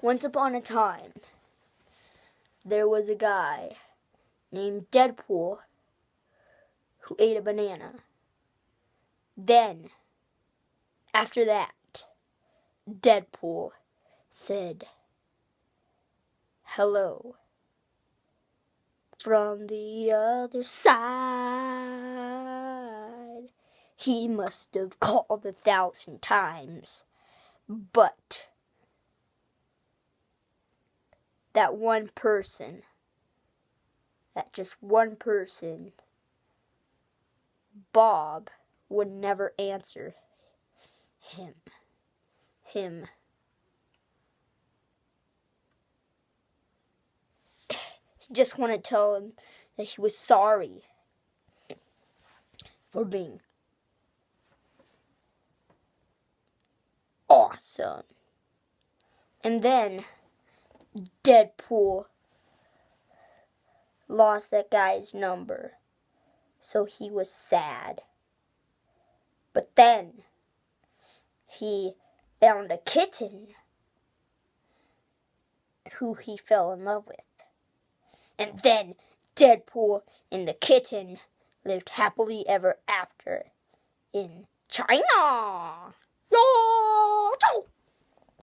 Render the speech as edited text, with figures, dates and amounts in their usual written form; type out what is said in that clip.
Once upon a time, there was a guy named Deadpool who ate a banana. Then, after that, Deadpool said, "Hello from the other side." He must have called 1,000 times, but that just one person, Bob, would never answer him. He just wanted to tell him that he was sorry for being awesome. And then Deadpool lost that guy's number, so he was sad. But then he found a kitten who he fell in love with. And then Deadpool and the kitten lived happily ever after in China.